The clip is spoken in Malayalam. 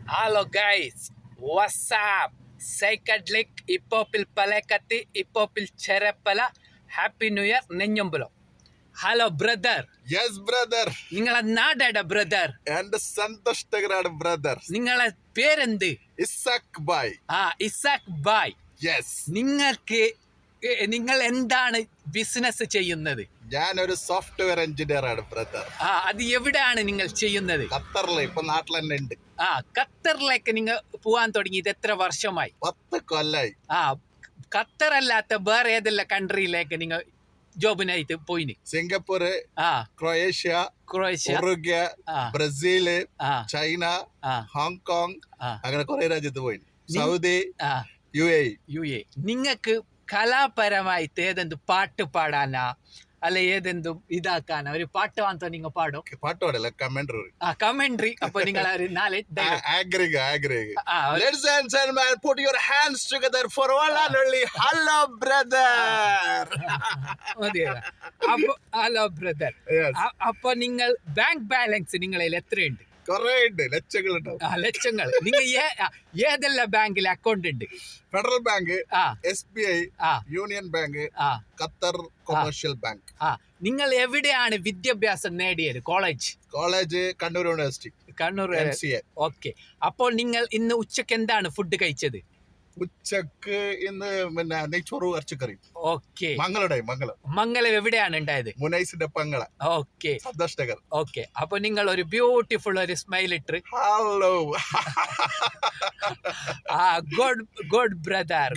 Halo guys, what's up? Psychedelic Ipopil Palekati Ipopil Cherepala Happy New Year Nenyumbalo. Halo brother. Yes brother, നിങ്ങളെ നാടേടാ ബ്രദർ? എന്റെ സന്തോഷകരാണ് ബ്രദർ. നിങ്ങളെ പേരെന്ത്? Isaac bhai. Isaac bhai. Yes, നിങ്ങൾ എന്താണ് ബിസിനസ് ചെയ്യുന്നത്? ഞാനൊരു സോഫ്റ്റ്വെയർ എഞ്ചിനീയർ ആണ് ബ്രദർ. അത് എവിടെയാണ് നിങ്ങൾ ചെയ്യുന്നത്? ഖത്തറില്, ഇപ്പൊ നാട്ടിൽ തന്നെ ഉണ്ട്. ഖത്തറിലേക്ക് നിങ്ങൾ പോവാൻ തുടങ്ങിയത് എത്ര വർഷമായി? 10 കൊല്ലായി. ഖത്തർ അല്ലാത്ത വേറെ ഏതെല്ലാം കൺട്രിയിലേക്ക് നിങ്ങൾ ജോബിനായിട്ട് പോയിന്? Singapore, Croatia, Uruguay, Brazil, China, Hong Kong, അങ്ങനെ കുറെ രാജ്യത്ത് പോയി. Saudi, UAE. നിങ്ങൾക്ക് കലാപരമായിട്ട് ഏതെന്തും പാട്ട് പാടാനാ അല്ല ഏതെന്തും ഇതാക്കാനാ? ഒരു പാട്ട് വാങ്ങോ നിങ്ങൾ പാടോ? പാട്ട് പാടല്ല, കമന്ററി. അപ്പൊ നിങ്ങൾ ഒരു 4 Ladies and gentlemen, put your hands together for one and only hello brother. Hello brother. അപ്പൊ നിങ്ങൾ ബാങ്ക് ബാലൻസ് നിങ്ങളിൽ എത്രയുണ്ട്? കുറെ ഉണ്ട്, ലക്ഷങ്ങളുണ്ടാവും. ലക്ഷങ്ങൾ. നിങ്ങൾ ഏതെല്ലാം ബാങ്കിൽ അക്കൗണ്ട് ഉണ്ട്? Federal bank, SBI, union bank, Qatar commercial bank. നിങ്ങൾ എവിടെയാണ് വിദ്യാഭ്യാസം നേടിയത്? College Kannur university, Kannur. MCA. Okay. അപ്പോൾ നിങ്ങൾ ഇന്ന് ഉച്ചക്ക് എന്താണ് ഫുഡ് കഴിച്ചത്? ഉച്ചക്ക് ഇന്ന് പിന്നെ നെയ്ച്ചോറ് ഇറച്ചിക്കറി. ഓക്കെ. മംഗളം എവിടെയാണ് ഉണ്ടായത്? മുനൈസിന്റെ പങ്ങള. ഓക്കെ, സന്തോഷ് നഗർ. ഓക്കെ. അപ്പൊ നിങ്ങൾ ഒരു ബ്യൂട്ടിഫുൾ ഒരു സ്മൈൽ ഇട്ട് ഹലോ. Good brother.